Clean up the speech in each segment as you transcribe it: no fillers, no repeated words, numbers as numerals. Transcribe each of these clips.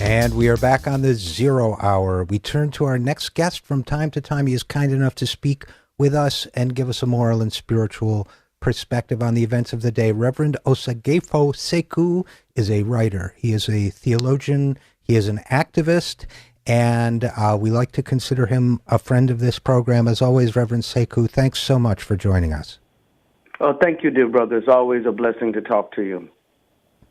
And we are back on the Zero Hour. We turn to our next guest from time to time. He is kind enough to speak with us and give us a moral and spiritual perspective on the events of the day. Reverend Osagyefo Sekou is a writer. He is a theologian. He is an activist. And we like to consider him a friend of this program. As always, Reverend Sekou, thanks so much for joining us. Oh, thank you, dear brother. It's always a blessing to talk to you.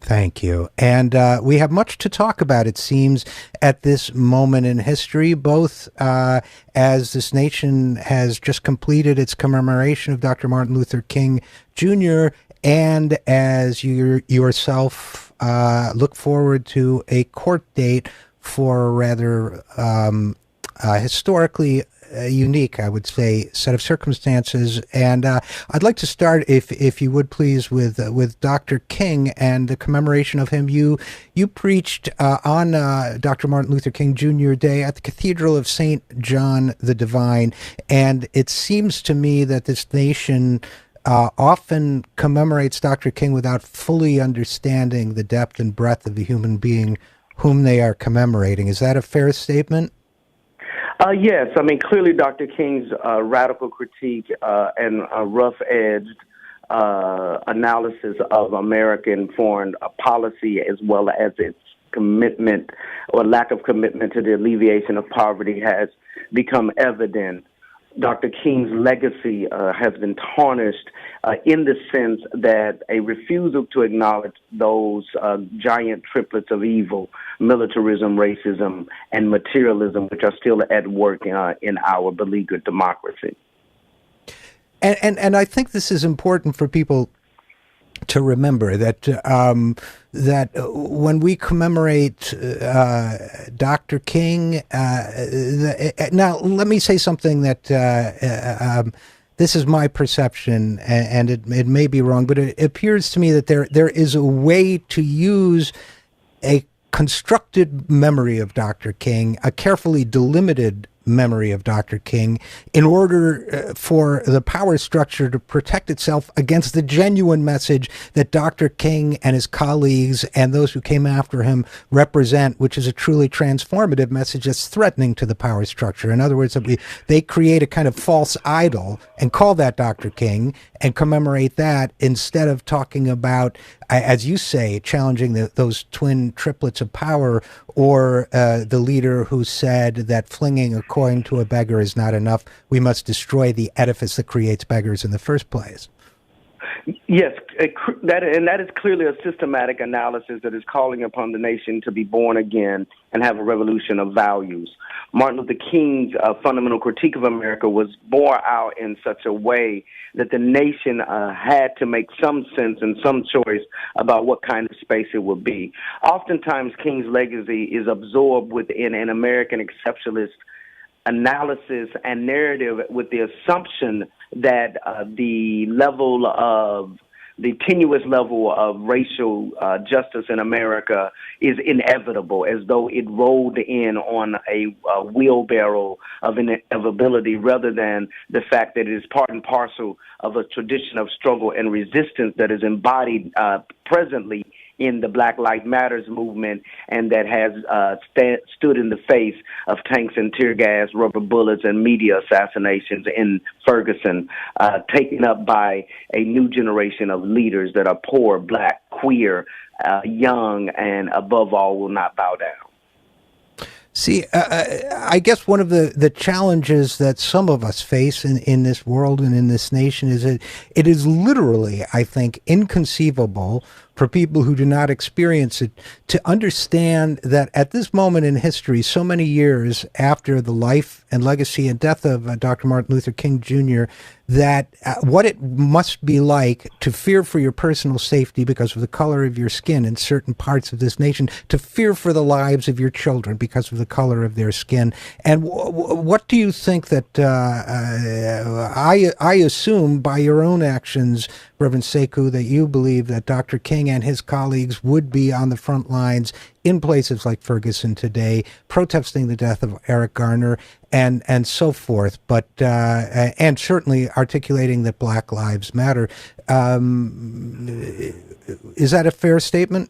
Thank you. And we have much to talk about, it seems, at this moment in history, both as this nation has just completed its commemoration of Dr. Martin Luther King Jr., and as you yourself look forward to a court date for a rather historically unique, I would say, set of circumstances. And I'd like to start, if you would please, with Dr. King and the commemoration of him. You preached on Dr. Martin Luther King Jr. Day at the Cathedral of St. John the Divine, and it seems to me that this nation often commemorates Dr. King without fully understanding the depth and breadth of the human being whom they are commemorating. Is that a fair statement? Yes. I mean, clearly Dr. King's radical critique and rough-edged analysis of American foreign policy, as well as its commitment or lack of commitment to the alleviation of poverty, has become evident. Dr. King's legacy has been tarnished in the sense that a refusal to acknowledge those giant triplets of evil, militarism, racism, and materialism, which are still at work in our beleaguered democracy. And I think this is important for people to remember, that that when we commemorate Dr. King, now let me say something that this is my perception, and it may be wrong, but it appears to me that there is a way to use a constructed memory of Dr. King, a carefully delimited memory of Dr. King, in order for the power structure to protect itself against the genuine message that Dr. King and his colleagues and those who came after him represent, which is a truly transformative message that's threatening to the power structure. In other words, they create a kind of false idol and call that Dr. King and commemorate that, instead of talking about, as you say, challenging those twin triplets of power, or the leader who said that flinging a coin to a beggar is not enough. We must destroy the edifice that creates beggars in the first place. Yes, that is clearly a systematic analysis that is calling upon the nation to be born again and have a revolution of values. Martin Luther King's fundamental critique of America was bore out in such a way that the nation had to make some sense and some choice about what kind of space it would be. Oftentimes, King's legacy is absorbed within an American exceptionalist analysis and narrative, with the assumption that the tenuous level of racial justice in America is inevitable, as though it rolled in on a wheelbarrow of inevitability, rather than the fact that it is part and parcel of a tradition of struggle and resistance that is embodied presently in the Black Lives Matters movement, and that has stood in the face of tanks and tear gas, rubber bullets, and media assassinations in Ferguson, taken up by a new generation of leaders that are poor, Black, queer, young, and above all will not bow down. See, I guess one of the challenges that some of us face in this world and in this nation is that it is literally, I think, inconceivable for people who do not experience it to understand that at this moment in history, so many years after the life and legacy and death of Dr. Martin Luther King Jr., that what it must be like to fear for your personal safety because of the color of your skin in certain parts of this nation, to fear for the lives of your children because of the color of their skin. And what do you think that, I assume by your own actions, Reverend Sekou, that you believe that Dr. King and his colleagues would be on the front lines in places like Ferguson today, protesting the death of Eric Garner and so forth, but and certainly articulating that Black Lives Matter. Is that a fair statement?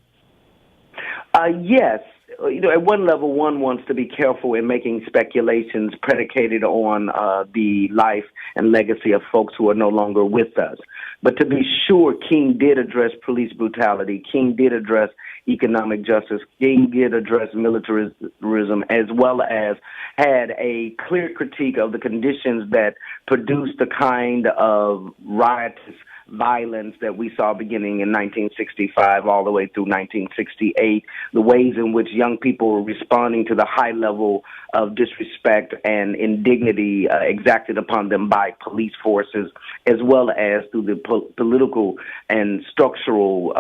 Yes. at one level, one wants to be careful in making speculations predicated on the life and legacy of folks who are no longer with us. But to be sure, King did address police brutality. King did address economic justice. King did address militarism, as well as had a clear critique of the conditions that produced the kind of riotous violence that we saw beginning in 1965 all the way through 1968, the ways in which young people were responding to the high level of disrespect and indignity exacted upon them by police forces, as well as through the political and structural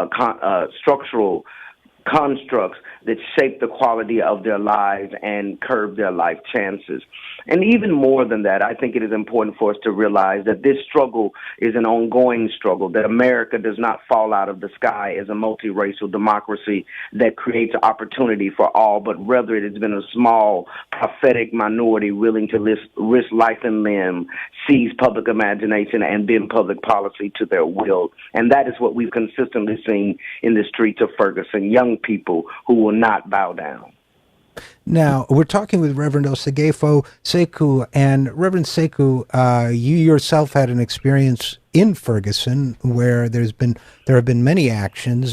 constructs that shape the quality of their lives and curb their life chances. And even more than that, I think it is important for us to realize that this struggle is an ongoing struggle, that America does not fall out of the sky as a multiracial democracy that creates opportunity for all, but rather it has been a small, prophetic minority willing to risk life and limb, seize public imagination, and bend public policy to their will. And that is what we've consistently seen in the streets of Ferguson, young people who will not bow down. Now, we're talking with Reverend Osagyefo Sekou, and Reverend Sekou, you yourself had an experience in Ferguson where there have been many actions,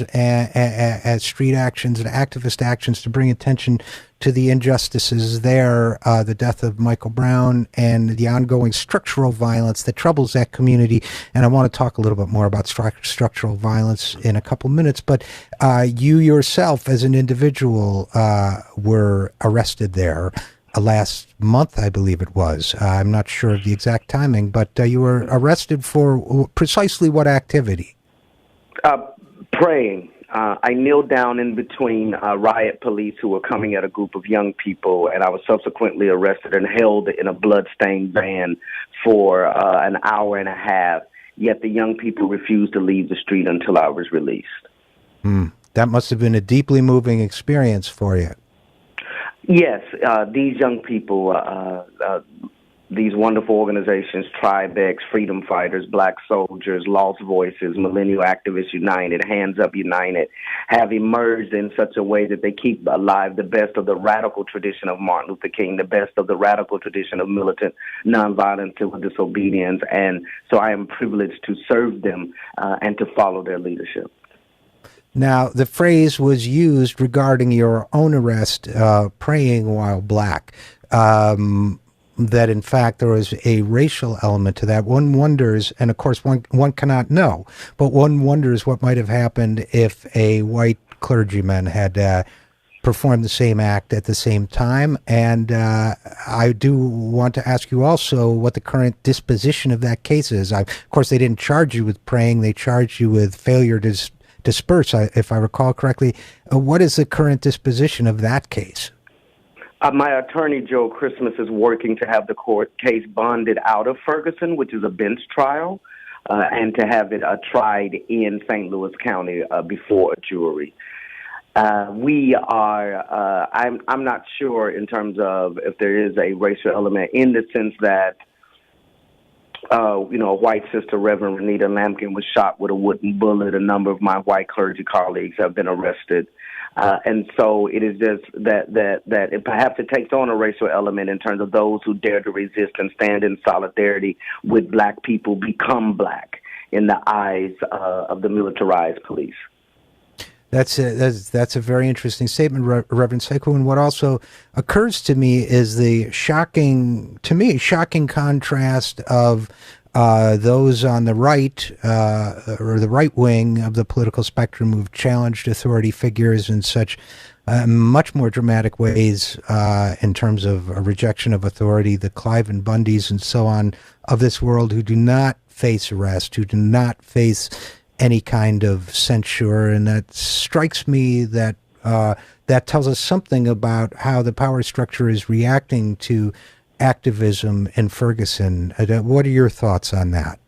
street actions and activist actions to bring attention to the injustices there, the death of Michael Brown and the ongoing structural violence that troubles that community. And I want to talk a little bit more about structural violence in a couple minutes. But you yourself, as an individual, were arrested there last month, I believe it was. I'm not sure of the exact timing, but you were arrested for precisely what activity? Praying. I kneeled down in between riot police who were coming at a group of young people, and I was subsequently arrested and held in a blood-stained van for an hour and a half, yet the young people refused to leave the street until I was released. That must have been a deeply moving experience for you. Yes, these young people, these wonderful organizations, Tribex, Freedom Fighters, Black Soldiers, Lost Voices, Millennial Activists United, Hands Up United, have emerged in such a way that they keep alive the best of the radical tradition of Martin Luther King, the best of the radical tradition of militant, nonviolent civil disobedience. And so I am privileged to serve them and to follow their leadership. Now, the phrase was used regarding your own arrest, praying while black, that in fact there was a racial element to that. One wonders, and of course one cannot know, but one wonders what might have happened if a white clergyman had performed the same act at the same time. And I do want to ask you also what the current disposition of that case is. Of course, they didn't charge you with praying. They charged you with failure to disperse, if I recall correctly. What is the current disposition of that case? My attorney, Joe Christmas, is working to have the court case bonded out of Ferguson, which is a bench trial, and to have it tried in St. Louis County before a jury. We are, I'm not sure in terms of if there is a racial element, in the sense that a white sister, Reverend Renita Lampkin, was shot with a wooden bullet. A number of my white clergy colleagues have been arrested. And so it is just that it, perhaps it takes on a racial element in terms of those who dare to resist and stand in solidarity with black people become black in the eyes of the militarized police. That's a very interesting statement, Reverend Sekou. And what also occurs to me is the shocking contrast of those on the right or the right wing of the political spectrum who've challenged authority figures in such much more dramatic ways in terms of a rejection of authority, the Clive and Bundys and so on of this world, who do not face arrest, who do not face any kind of censure. And that strikes me that that tells us something about how the power structure is reacting to activism in Ferguson. What are your thoughts on that?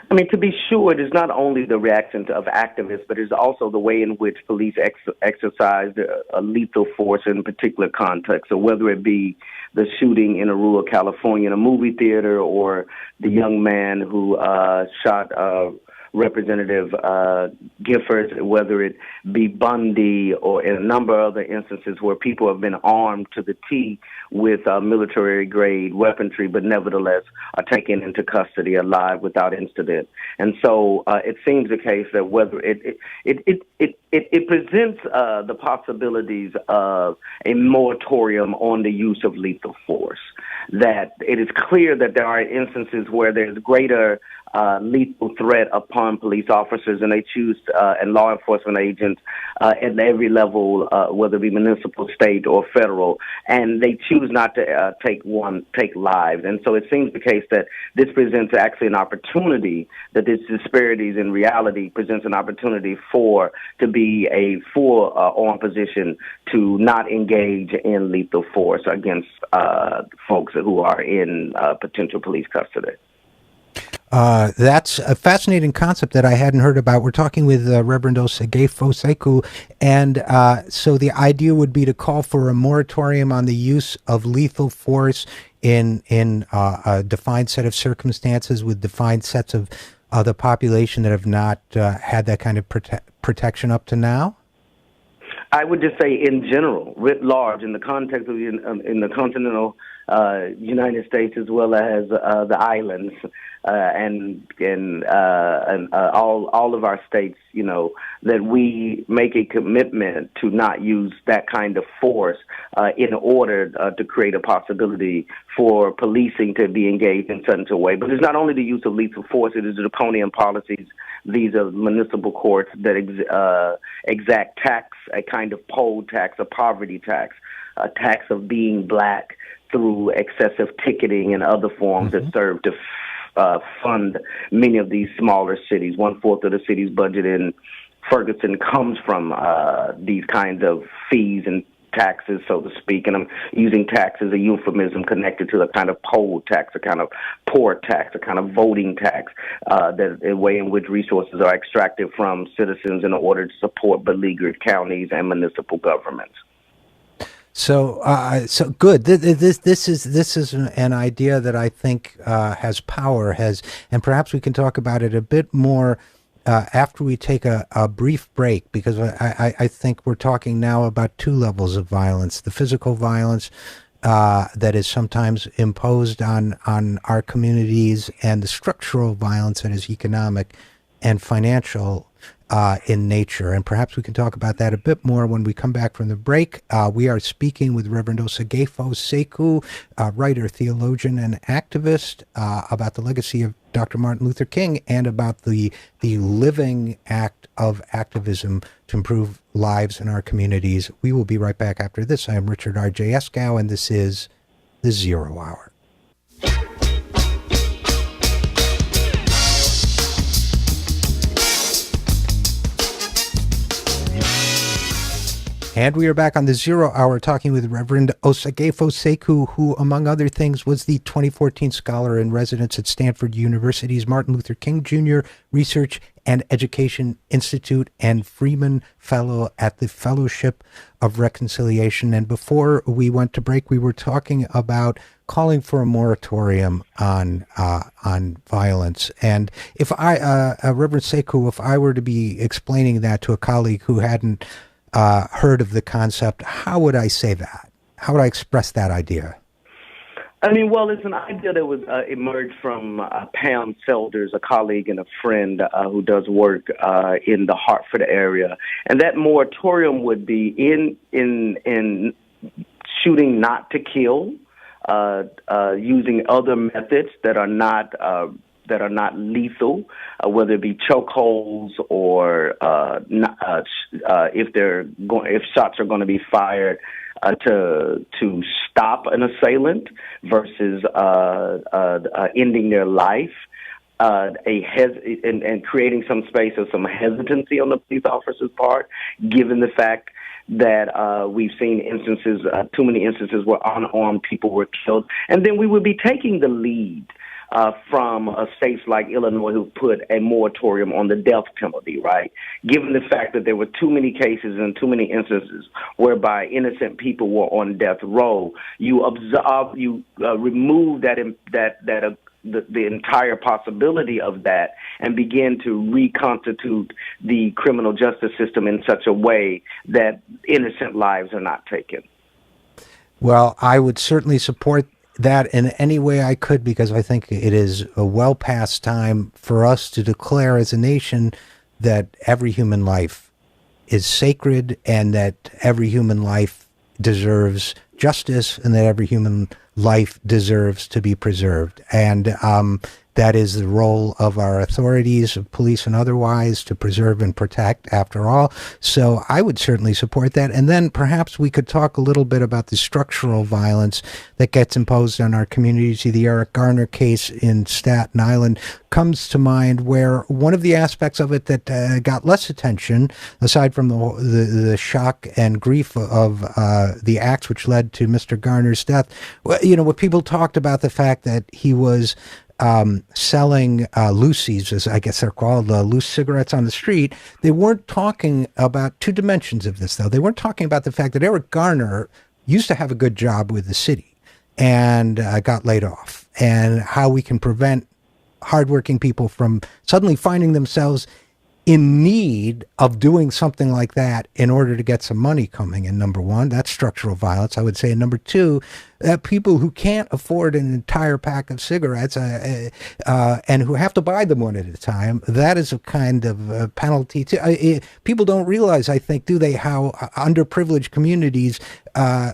I mean, to be sure, it is not only the reaction of activists, but it's also the way in which police exercise a lethal force in particular contexts. So whether it be the shooting in Aurora, California, in a movie theater, or the young man who shot Representative Giffords, whether it be Bundy, or in a number of other instances where people have been armed to the teeth with military-grade weaponry, but nevertheless are taken into custody alive without incident. And so it seems the case that whether it presents the possibilities of a moratorium on the use of lethal force. That it is clear that there are instances where there's greater lethal threat upon police officers, and they choose and law enforcement agents at every level, whether it be municipal, state, or federal, and they choose not to take lives. And so it seems the case that this presents actually an opportunity, that this disparities in reality presents an opportunity to be a full on position to not engage in lethal force against folks who are in potential police custody. That's a fascinating concept that I hadn't heard about. We're talking with Reverend Osagyefo Sekou, and so the idea would be to call for a moratorium on the use of lethal force in a defined set of circumstances with defined sets of the population that have not had that kind of protection up to now. I would just say, in general, writ large, in the context of in the continental United States as well as the islands, and all of our states, that we make a commitment to not use that kind of force in order to create a possibility for policing to be engaged in such a way. But it's not only the use of lethal force; it is the draconian policies. These are municipal courts that exact tax, a kind of poll tax, a poverty tax, a tax of being black through excessive ticketing and other forms that serve to fund many of these smaller cities. 1/4 of the city's budget in Ferguson comes from these kinds of fees and taxes, so to speak, and I'm using tax as a euphemism connected to the kind of poll tax, a kind of poor tax, a kind of voting tax, that a way in which resources are extracted from citizens in order to support beleaguered counties and municipal governments. So good. This is an idea that I think has power, and perhaps we can talk about it a bit more after we take a brief break, because I think we're talking now about two levels of violence: the physical violence that is sometimes imposed on our communities, and the structural violence that is economic and financial in nature. And perhaps we can talk about that a bit more when we come back from the break. We are speaking with Reverend Osagyefo Sekou, writer, theologian, and activist, about the legacy of Dr. Martin Luther King and about the living act of activism to improve lives in our communities. We will be right back after this. I am Richard RJ Eskow, and this is The Zero Hour. And we are back on the Zero Hour talking with Reverend Osagyefo Sekou, who, among other things, was the 2014 Scholar in Residence at Stanford University's Martin Luther King Jr. Research and Education Institute and Freeman Fellow at the Fellowship of Reconciliation. And before we went to break, we were talking about calling for a moratorium on violence. And if Reverend Sekou, if I were to be explaining that to a colleague who hadn't heard of the concept, how would I say that? How would I express that idea? I mean, well, it's an idea that was emerged from Pam Selders, a colleague and a friend who does work in the Hartford area, and that moratorium would be in shooting not to kill, using other methods that are not lethal, whether it be chokeholds or if shots are going to be fired to stop an assailant versus ending their life, and creating some space of some hesitancy on the police officer's part, given the fact that we've seen instances, too many instances where unarmed people were killed. And then we would be taking the lead from states like Illinois, who put a moratorium on the death penalty, right? Given the fact that there were too many cases and too many instances whereby innocent people were on death row, you remove that the entire possibility of that and begin to reconstitute the criminal justice system in such a way that innocent lives are not taken. Well, I would certainly support that in any way I could, because I think it is a well past time for us to declare as a nation that every human life is sacred and that every human life deserves justice and that every human life deserves to be preserved. And that is the role of our authorities, of police and otherwise, to preserve and protect, after all. So I would certainly support that. And then perhaps we could talk a little bit about the structural violence that gets imposed on our communities. The Eric Garner case in Staten Island comes to mind, where one of the aspects of it that got less attention, aside from the shock and grief of the acts which led to Mr. Garner's death, what people talked about the fact that he was selling loosies, as I guess they're called, loose cigarettes on the street. They weren't talking about two dimensions of this, though. They weren't talking about the fact that Eric Garner used to have a good job with the city and got laid off, and how we can prevent hardworking people from suddenly finding themselves in need of doing something like that in order to get some money coming in. Number one, that's structural violence, I would say. And number two, that people who can't afford an entire pack of cigarettes and who have to buy them one at a time, that is a kind of penalty too. People don't realize, I think, do they, how underprivileged communities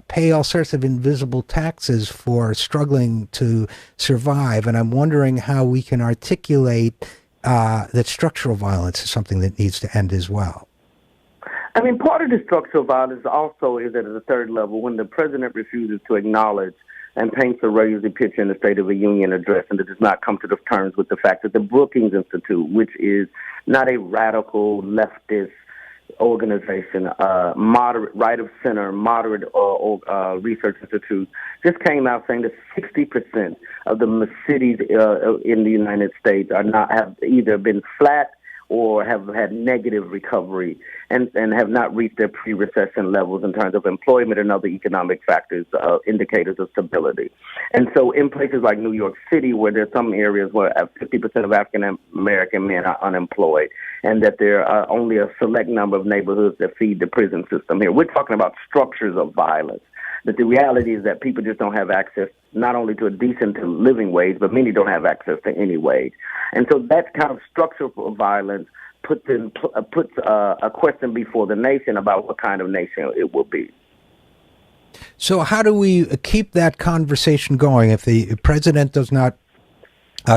pay all sorts of invisible taxes for struggling to survive. And I'm wondering how we can articulate that structural violence is something that needs to end as well. I mean, part of the structural violence also is at the third level, when the president refuses to acknowledge and paints a rosy picture in the State of the Union address, and does not come to terms with the fact that the Brookings Institute, which is not a radical leftist organization, moderate, right of center, moderate research institute, just came out saying that 60% of the cities in the United States have either been flat or have had negative recovery and have not reached their pre-recession levels in terms of employment and other economic factors, indicators of stability. And so in places like New York City, where there's some areas where 50% of African-American men are unemployed, and that there are only a select number of neighborhoods that feed the prison system here, we're talking about structures of violence. But the reality is that people just don't have access not only to a decent living wage, but many don't have access to any wage. And so that kind of structural violence puts a question before the nation about what kind of nation it will be. So how do we keep that conversation going if the president does not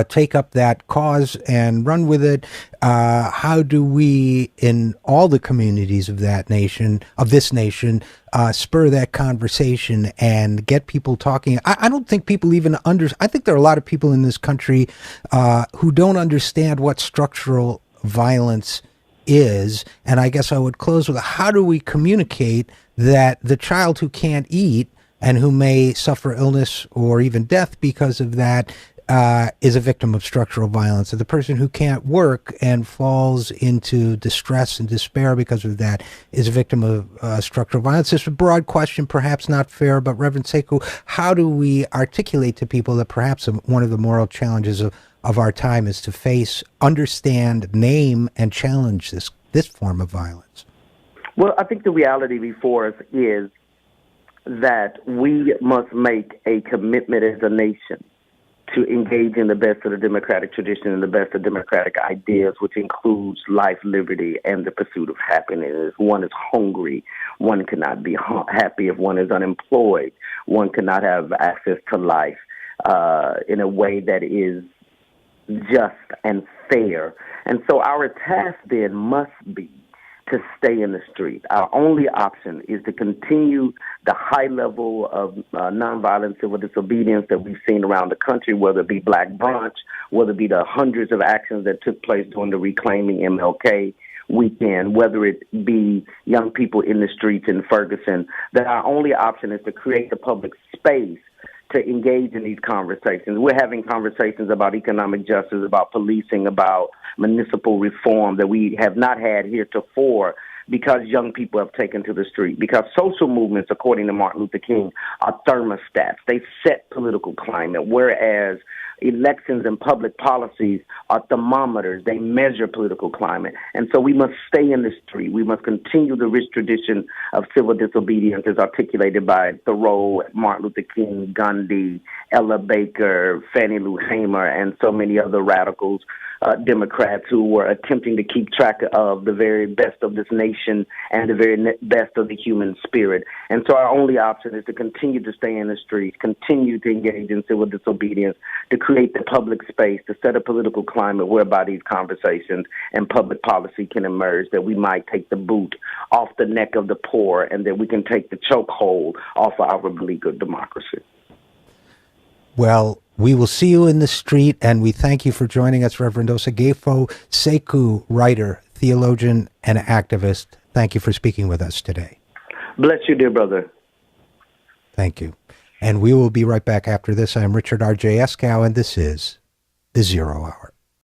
take up that cause and run with it? How do we, in all the communities of this nation, spur that conversation and get people talking? I don't think people even I think there are a lot of people in this country who don't understand what structural violence is. And I guess I would close with, how do we communicate that the child who can't eat and who may suffer illness or even death because of that is a victim of structural violence? And the person who can't work and falls into distress and despair because of that is a victim of structural violence. It's a broad question, perhaps not fair, but Reverend Sekou, how do we articulate to people that perhaps one of the moral challenges of our time is to face, understand, name, and challenge this form of violence? Well, I think the reality before us is that we must make a commitment as a nation to engage in the best of the democratic tradition and the best of democratic ideas, which includes life, liberty, and the pursuit of happiness. If one is hungry, one cannot be happy. If one is unemployed, one cannot have access to life in a way that is just and fair. And so our task then must be to stay in the street. Our only option is to continue the high level of nonviolent civil disobedience that we've seen around the country, whether it be Black Brunch, whether it be the hundreds of actions that took place during the Reclaiming MLK weekend, whether it be young people in the streets in Ferguson, that our only option is to create the public space to engage in these conversations. We're having conversations about economic justice, about policing, about municipal reform that we have not had heretofore, because young people have taken to the street. Because social movements, according to Martin Luther King, are thermostats. They set political climate, whereas elections and public policies are thermometers. They measure political climate. And so we must stay in the street. We must continue the rich tradition of civil disobedience as articulated by Thoreau, Martin Luther King, Gandhi, Ella Baker, Fannie Lou Hamer, and so many other radicals, Democrats who were attempting to keep track of the very best of this nation and the very best of the human spirit. And so our only option is to continue to stay in the streets, continue to engage in civil disobedience, to create the public space, to set a political climate whereby these conversations and public policy can emerge, that we might take the boot off the neck of the poor and that we can take the chokehold off of our beleaguered democracy. Well, we will see you in the street, and we thank you for joining us, Reverend Osagyefo Sekou, writer, theologian, and activist. Thank you for speaking with us today. Bless you, dear brother. Thank you. And we will be right back after this. I'm Richard RJ Eskow, and this is The Zero Hour.